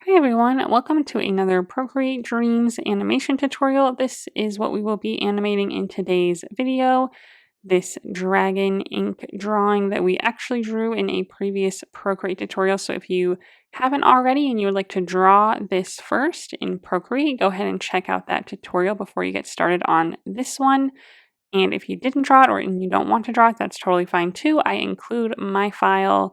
Hi everyone, welcome to another Procreate Dreams animation tutorial. This is what we will be animating in today's video. This dragon ink drawing that we actually drew in a previous Procreate tutorial. So if you haven't already and you would like to draw this first in Procreate, go ahead and check out that tutorial before you get started on this one. And if you didn't draw it or you don't want to draw it, that's totally fine too. I include my file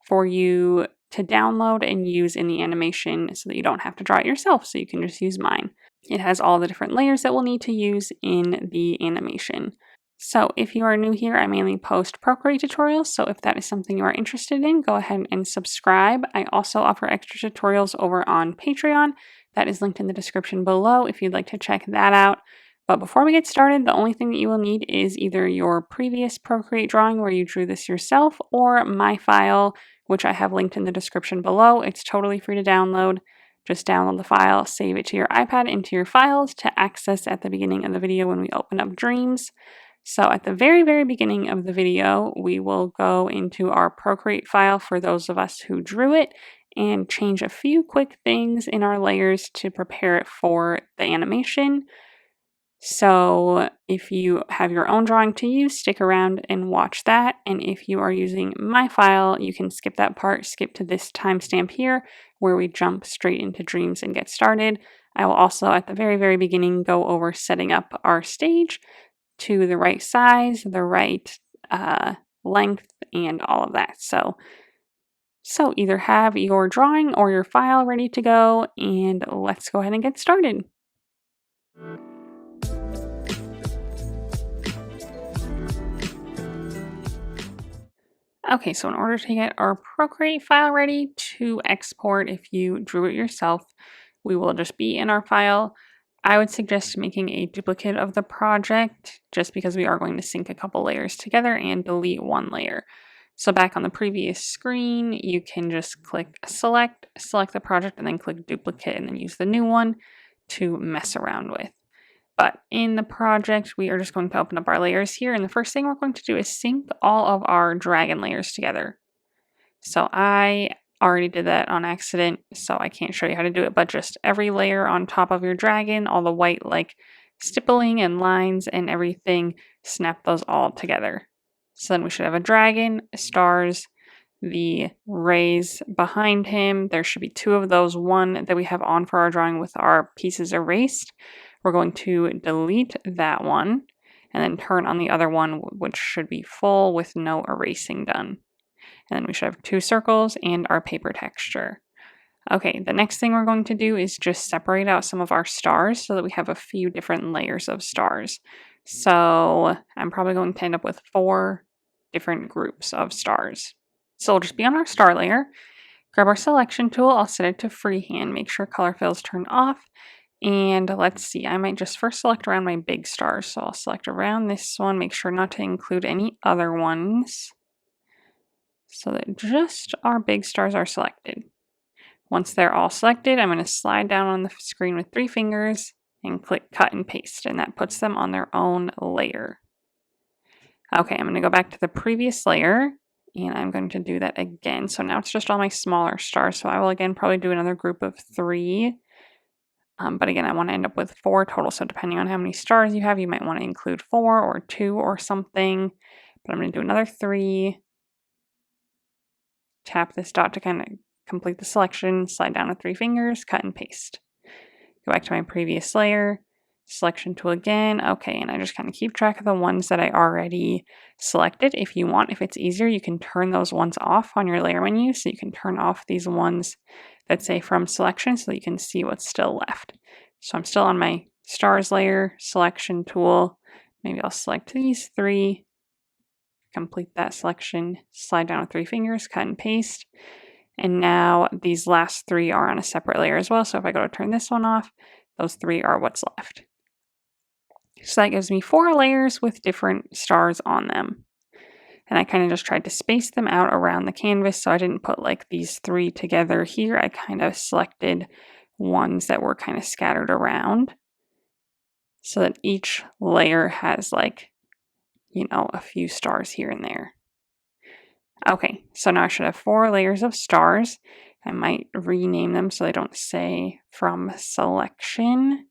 for you to download and use in the animation so that you don't have to draw it yourself, so you can just use mine. It has all the different layers that we'll need to use in the animation. So if you are new here, I mainly post Procreate tutorials, so if that is something you are interested in, go ahead and subscribe. I also offer extra tutorials over on Patreon. That is linked in the description below if you'd like to check that out. But before we get started, the only thing that you will need is either your previous Procreate drawing where you drew this yourself or my file, which I have linked in the description below. It's totally free to download. Just download the file, save it to your iPad into your files to access at the beginning of the video when we open up Dreams. So at the very, very beginning of the video, we will go into our Procreate file for those of us who drew it and change a few quick things in our layers to prepare it for the animation. So if you have your own drawing to use, stick around and watch that. And if you are using my file, you can skip that part, skip to this timestamp here where we jump straight into Dreams and get started. I will also at the very, very beginning go over setting up our stage to the right size, the right length, and all of that. So either have your drawing or your file ready to go, and let's go ahead and get started. Okay, so in order to get our Procreate file ready to export, if you drew it yourself, we will just be in our file. I would suggest making a duplicate of the project just because we are going to sync a couple layers together and delete one layer. So back on the previous screen, you can just click select the project, and then click duplicate, and then use the new one to mess around with. But in the project, we are just going to open up our layers here. And the first thing we're going to do is sync all of our dragon layers together. So I already did that on accident, so I can't show you how to do it. But just every layer on top of your dragon, all the white like stippling and lines and everything, snap those all together. So then we should have a dragon, stars, the rays behind him. There should be two of those, one that we have on for our drawing with our pieces erased. We're going to delete that one and then turn on the other one, which should be full with no erasing done. And then we should have two circles and our paper texture. Okay, the next thing we're going to do is just separate out some of our stars so that we have a few different layers of stars. So I'm probably going to end up with 4 different groups of stars. So we'll just be on our star layer, grab our selection tool, I'll set it to freehand, make sure color fill is turned off. And let's see, I might just first select around my big stars. So I'll select around this one, make sure not to include any other ones so that just our big stars are selected. Once they're all selected, I'm going to slide down on the screen with 3 fingers and click cut and paste, and that puts them on their own layer. Okay, I'm going to go back to the previous layer and I'm going to do that again. So now it's just all my smaller stars. So I will again probably do another group of 3. But again, I want to end up with 4 total. So depending on how many stars you have, you might want to include 4 or 2 or something. But I'm going to do another 3. Tap this dot to kind of complete the selection. Slide down with 3 fingers, cut and paste. Go back to my previous layer. Selection tool again. Okay, and I just kind of keep track of the ones that I already selected. If you want, if it's easier, you can turn those ones off on your layer menu. So you can turn off these ones that say from selection so that you can see what's still left. So I'm still on my stars layer, selection tool. Maybe I'll select these 3, complete that selection, slide down with 3 fingers, cut and paste. And now these last 3 are on a separate layer as well. So if I go to turn this one off, those 3 are what's left. So that gives me 4 layers with different stars on them. And I kind of just tried to space them out around the canvas, so I didn't put like these 3 together here. I kind of selected ones that were kind of scattered around so that each layer has like, you know, a few stars here and there. Okay, so now I should have 4 layers of stars. I might rename them so they don't say from selection.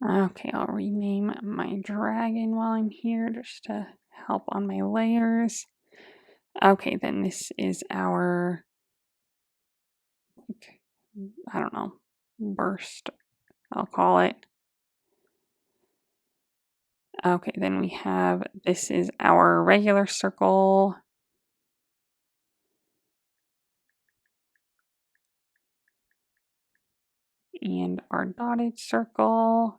Okay, I'll rename my dragon while I'm here just to help on my layers. Okay, then this is our, I don't know, burst, I'll call it. Okay, then we have, this is our regular circle. And our dotted circle.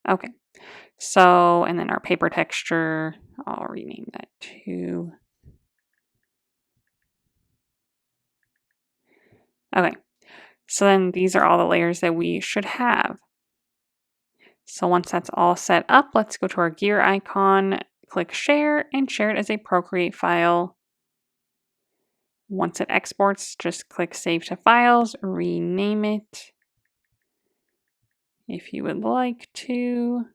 Okay, so, and then our paper texture, I'll rename that to, okay, so then these are all the layers that we should have. So once that's all set up, let's go to our gear icon, click share, and share it as a Procreate file. Once it exports, just click save to files, rename it if you would like to,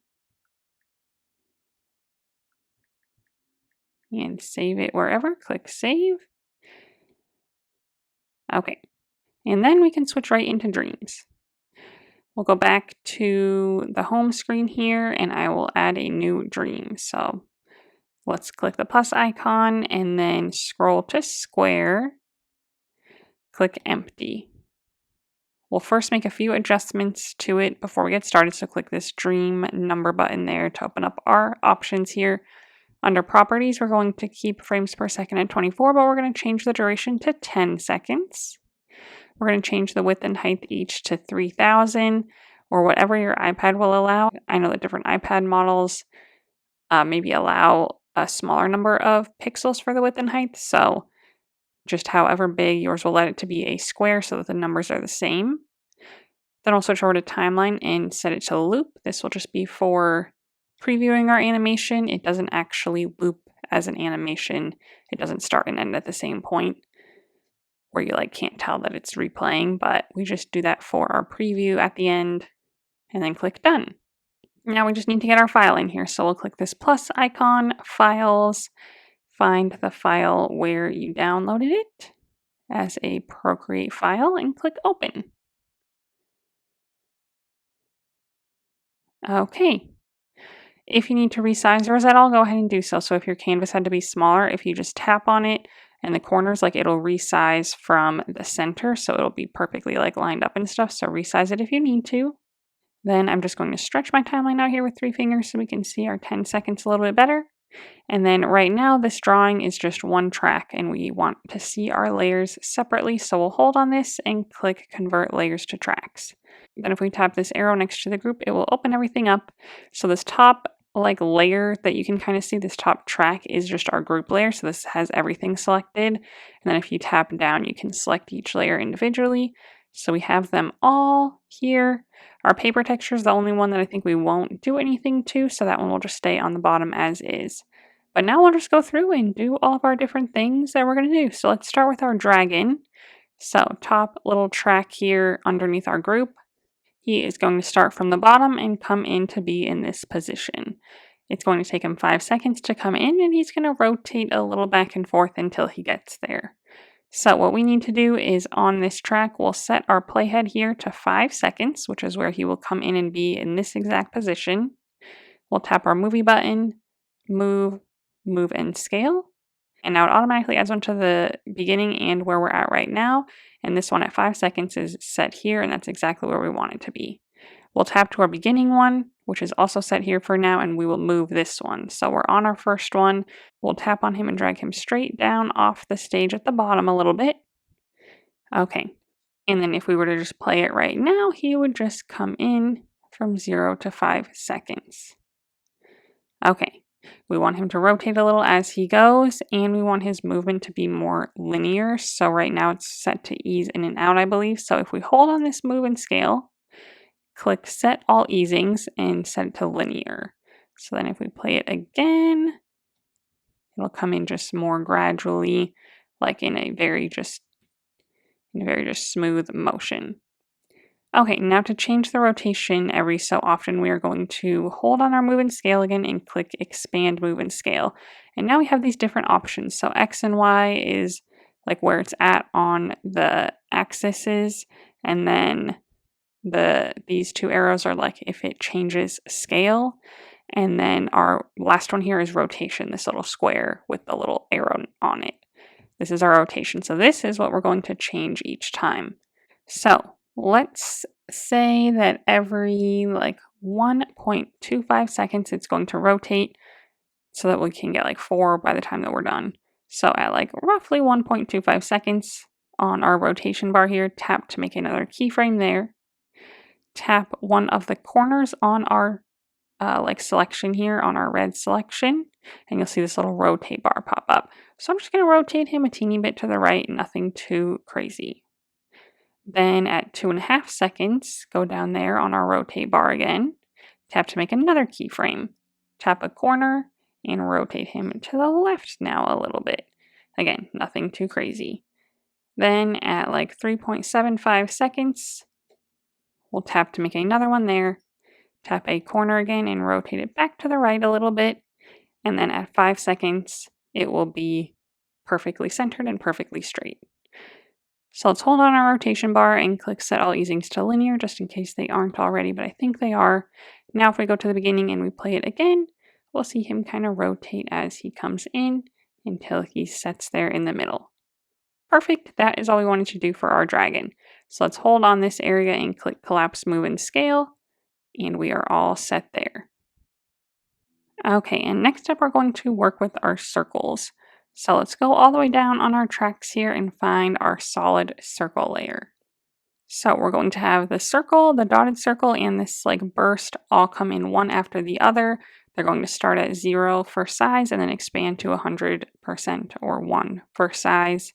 and save it wherever, click save. Okay, and then we can switch right into Dreams. We'll go back to the home screen here and I will add a new dream. So let's click the plus icon and then scroll to square, click empty. We'll first make a few adjustments to it before we get started. So click this dream number button there to open up our options here. Under properties, we're going to keep frames per second at 24, but we're going to change the duration to 10 seconds. We're going to change the width and height each to 3000 or whatever your iPad will allow. I know that different iPad models maybe allow a smaller number of pixels for the width and height. So just however big, yours will let it to be a square so that the numbers are the same. Then I'll switch over to timeline and set it to loop. This will just be for previewing our animation. It doesn't actually loop as an animation. It doesn't start and end at the same point where you can't tell that it's replaying, but we just do that for our preview at the end and then click done. Now we just need to get our file in here. So we'll click this plus icon, files, find the file where you downloaded it as a Procreate file and click open. Okay. If you need to resize yours at all, go ahead and do so. So if your canvas had to be smaller, if you just tap on it and the corners, it'll resize from the center. So it'll be perfectly lined up and stuff. So resize it if you need to. Then I'm just going to stretch my timeline out here with 3 fingers so we can see our 10 seconds a little bit better. And then right now this drawing is just one track and we want to see our layers separately. So we'll hold on this and click convert layers to tracks. Then if we tap this arrow next to the group, it will open everything up. So this top layer that you can kind of see, this top track is just our group layer. So this has everything selected. And then if you tap down, you can select each layer individually. So we have them all here. Our paper texture is the only one that I think we won't do anything to. So that one will just stay on the bottom as is. But now we'll just go through and do all of our different things that we're going to do. So let's start with our dragon. So top little track here underneath our group. He is going to start from the bottom and come in to be in this position. It's going to take him 5 seconds to come in and he's going to rotate a little back and forth until he gets there. So what we need to do is on this track, we'll set our playhead here to 5 seconds, which is where he will come in and be in this exact position. We'll tap our movie button, move, move and scale. And now it automatically adds one to the beginning and where we're at right now. And this one at 5 seconds is set here, and that's exactly where we want it to be. We'll tap to our beginning one, which is also set here for now, and we will move this one. So we're on our first one. We'll tap on him and drag him straight down off the stage at the bottom a little bit. Okay. And then if we were to just play it right now, he would just come in from 0 to 5 seconds. Okay. We want him to rotate a little as he goes, and we want his movement to be more linear. So right now it's set to ease in and out, I believe. So if we hold on this move and scale, click set all easings and set it to linear. So then if we play it again, it'll come in just more gradually, like in a very just smooth motion. Okay, now to change the rotation every so often, we are going to hold on our move and scale again and click expand move and scale. And now we have these different options. So X and Y is like where it's at on the axes, and then these two arrows are like if it changes scale. And then our last one here is rotation, this little square with the little arrow on it. This is our rotation. So this is what we're going to change each time. So let's say that every like 1.25 seconds it's going to rotate so that we can get like 4 by the time that we're done. So at like roughly 1.25 seconds on our rotation bar here, tap to make another keyframe there. Tap one of the corners on our like selection here on our red selection, and you'll see this little rotate bar pop up. So I'm just going to rotate him a teeny bit to the right, nothing too crazy. Then at 2.5 seconds, go down there on our rotate bar again, tap to make another keyframe, tap a corner, and rotate him to the left now a little bit. Again, nothing too crazy. Then at like 3.75 seconds, we'll tap to make another one there, tap a corner again and rotate it back to the right a little bit. And then at 5 seconds, it will be perfectly centered and perfectly straight. So let's hold on our rotation bar and click set all easings to linear just in case they aren't already, but I think they are. Now if we go to the beginning and we play it again, we'll see him kind of rotate as he comes in until he sets there in the middle. Perfect, that is all we wanted to do for our dragon. So let's hold on this area and click collapse, move, and scale, and we are all set there. Okay, and next up we're going to work with our circles. So let's go all the way down on our tracks here and find our solid circle layer. So we're going to have the circle, the dotted circle, and this like burst all come in one after the other. They're going to start at 0 for size and then expand to 100% or 1 for size.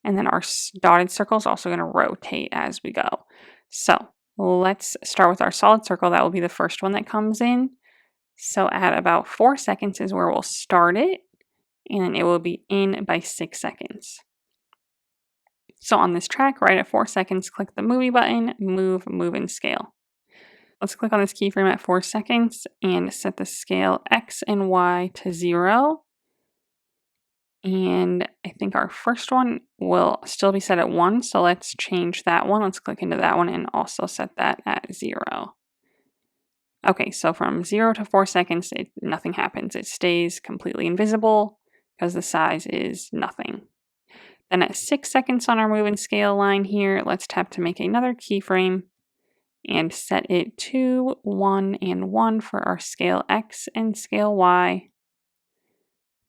And then our dotted circle is also going to rotate as we go. So let's start with our solid circle. That will be the first one that comes in. So at about 4 seconds is where we'll start it, and it will be in by 6 seconds. So on this track, right at 4 seconds, click the movie button, move, move, and scale. Let's click on this keyframe at 4 seconds and set the scale X and Y to 0. And I think our first one will still be set at 1, so let's change that one. Let's click into that one and also set that at 0. Okay, so from 0 to 4 seconds, nothing happens. It stays completely invisible because the size is nothing. Then at 6 seconds on our move and scale line here, let's tap to make another keyframe and set it to 1 and 1 for our scale X and scale Y.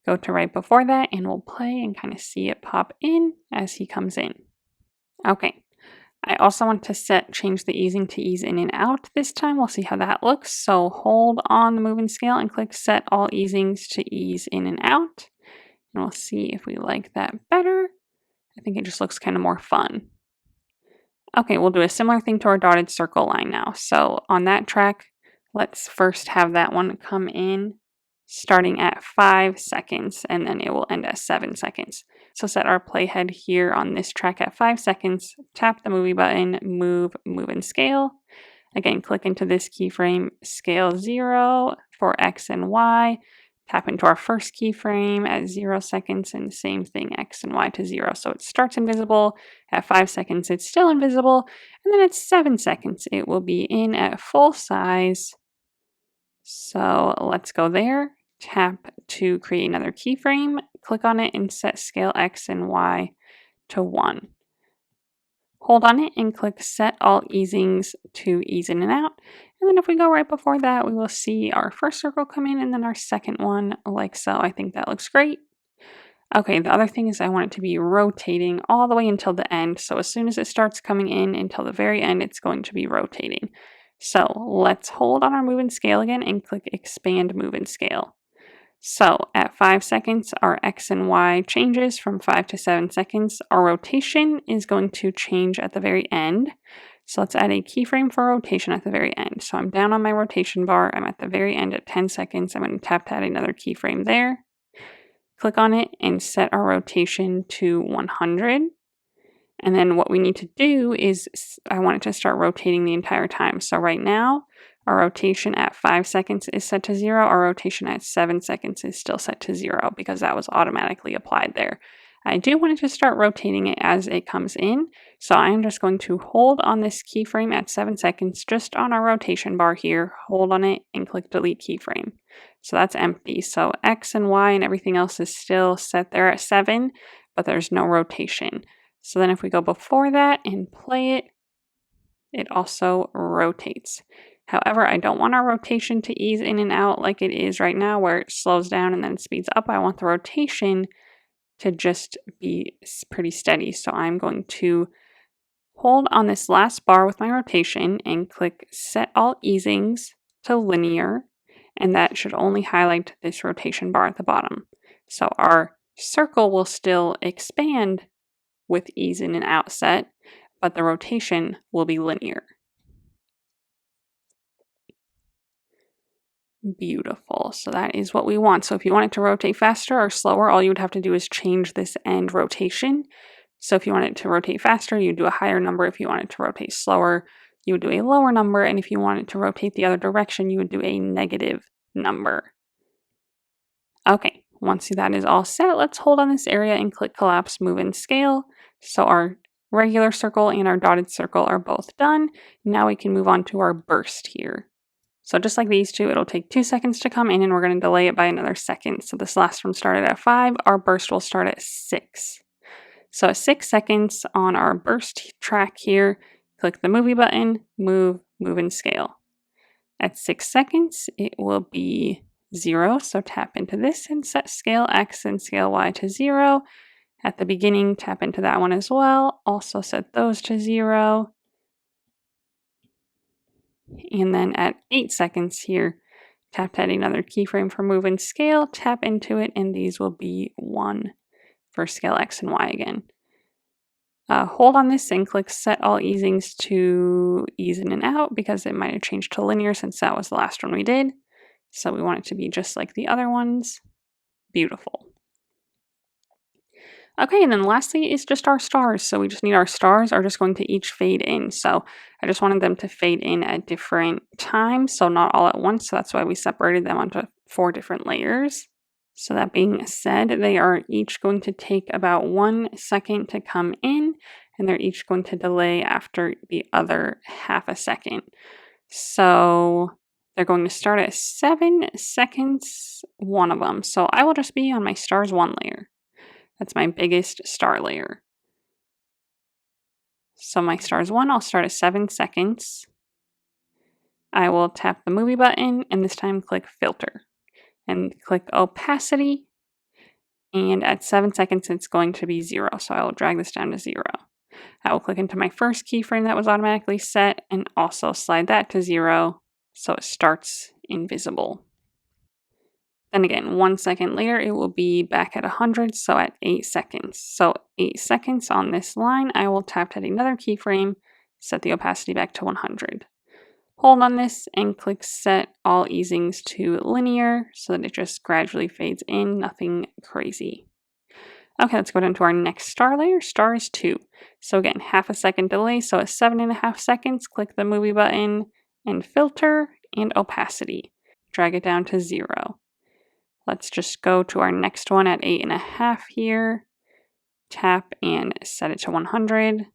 Go to right before that and we'll play and kind of see it pop in as he comes in. Okay. I also want to change the easing to ease in and out this time. We'll see how that looks. So hold on the move and scale and click set all easings to ease in and out. And we'll see if we like that better. I think it just looks kind of more fun. Okay, we'll do a similar thing to our dotted circle line now. So on that track, let's first have that one come in starting at 5 seconds, and then it will end at 7 seconds. So set our playhead here on this track at 5 seconds, tap the movie button, move, move, and scale. Again, click into this keyframe, scale 0 for X and Y, tap into our first keyframe at 0 seconds, and the same thing, X and Y to 0. So it starts invisible, at 5 seconds it's still invisible, and then at 7 seconds it will be in at full size. So let's go there. Tap to create another keyframe, click on it and set scale X and Y to 1. Hold on it and click set all easings to ease in and out. And then if we go right before that, we will see our first circle come in and then our second one like so. I think that looks great. Okay, the other thing is I want it to be rotating all the way until the end. So as soon as it starts coming in until the very end, it's going to be rotating. So let's hold on our move and scale again and click expand move and scale. So at 5 seconds, our X and Y changes from 5 to 7 seconds. Our rotation is going to change at the very end. So let's add a keyframe for rotation at the very end. So I'm down on my rotation bar. I'm at the very end at 10 seconds. I'm going to tap to add another keyframe there. Click on it and set our rotation to 100. And then what we need to do is I want it to start rotating the entire time. So right now, our rotation at 5 seconds is set to 0. Our rotation at 7 seconds is still set to 0 because that was automatically applied there. I do want it to start rotating it as it comes in. So I'm just going to hold on this keyframe at 7 seconds, just on our rotation bar here, hold on it and click delete keyframe. So that's empty. So X and Y and everything else is still set there at 7, but there's no rotation. So then if we go before that and play it, it also rotates. However, I don't want our rotation to ease in and out like it is right now where it slows down and then speeds up. I want the rotation to just be pretty steady. So I'm going to hold on this last bar with my rotation and click Set All Easings to Linear, and that should only highlight this rotation bar at the bottom. So our circle will still expand with ease in and out set, but the rotation will be linear. Beautiful. So that is what we want. So if you want it to rotate faster or slower, all you would have to do is change this end rotation. So if you want it to rotate faster, you do a higher number. If you want it to rotate slower, you would do a lower number. And if you want it to rotate the other direction, you would do a negative number. Okay, once that is all set, let's hold on this area and click Collapse, Move, and Scale. So our regular circle and our dotted circle are both done. Now we can move on to our burst here. So just like these two, it'll take 2 seconds to come in and we're going to delay it by another second. So this last one started at 5, our burst will start at 6. So at 6 seconds on our burst track here, click the movie button, move, move, and scale. At 6 seconds, it will be 0, so tap into this and set scale X and scale Y to 0. At the beginning, tap into that one as well, also set those to 0. And then at 8 seconds here, tap to add another keyframe for move and scale, tap into it, and these will be 1 for scale X and Y again. Hold on this and click Set All Easings to ease in and out because it might have changed to linear since that was the last one we did. So we want it to be just like the other ones. Beautiful. Okay, and then lastly is just our stars. So we just need our stars are just going to each fade in. So I just wanted them to fade in at different times, so not all at once. So that's why we separated them onto 4 different layers. So that being said, they are each going to take about 1 second to come in, and they're each going to delay after the other half a second. So they're going to start at 7 seconds, one of them. So I will just be on my stars 1 layer. That's my biggest star layer. So my stars 1, I'll start at 7 seconds. I will tap the movie button and this time click filter and click opacity. And at 7 seconds, it's going to be 0. So I will drag this down to 0. I will click into my first keyframe that was automatically set and also slide that to 0 so it starts invisible. Then again, 1 second later, it will be back at 100, so at 8 seconds. So 8 seconds on this line, I will tap to another keyframe, set the opacity back to 100. Hold on this and click Set All Easings to Linear so that it just gradually fades in, nothing crazy. Okay, let's go down to our next star layer, stars 2. So again, half a second delay, so at 7.5 seconds, click the movie button and filter and opacity. Drag it down to 0. Let's just go to our next one at 8.5 here. Tap and set it to 100.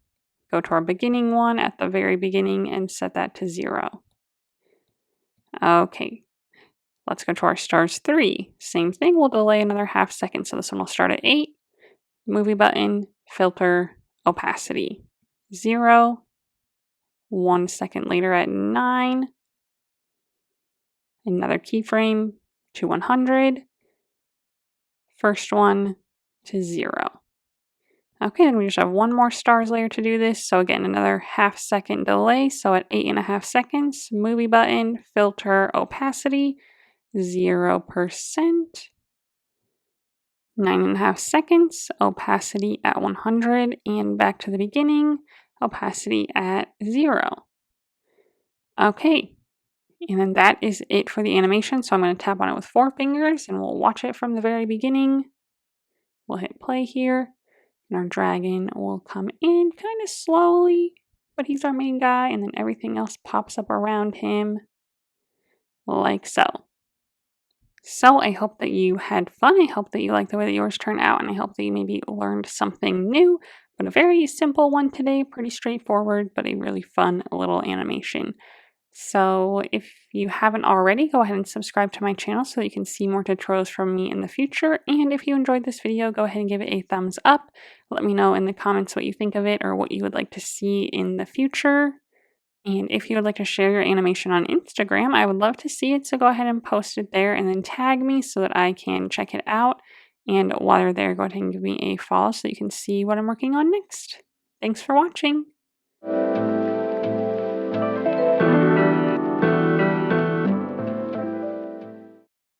Go to our beginning one at the very beginning and set that to 0. Okay, let's go to our stars 3. Same thing, we'll delay another half second. So this one will start at 8. Movie button, filter, opacity. 0. 1 second later at 9. Another keyframe to 100. First one to 0. Okay, then we just have 1 more stars layer to do this. So again, another half second delay. So at 8.5 seconds, movie button, filter, opacity, 0%. 9.5 seconds, opacity at 100, and back to the beginning, opacity at 0. Okay, and then that is it for the animation. So I'm going to tap on it with 4 fingers and we'll watch it from the very beginning. We'll hit play here, and our dragon will come in kind of slowly, but he's our main guy, and then everything else pops up around him like so. So I hope that you had fun. I hope that you liked the way that yours turned out, and I hope that you maybe learned something new, but a very simple one today, pretty straightforward, but a really fun little animation. So if you haven't already, go ahead and subscribe to my channel so that you can see more tutorials from me in the future. And if you enjoyed this video, go ahead and give it a thumbs up. Let me know in the comments what you think of it or what you would like to see in the future. And if you would like to share your animation on Instagram, I would love to see it. So go ahead and post it there and then tag me so that I can check it out. And while you're there, go ahead and give me a follow so that you can see what I'm working on next. Thanks for watching.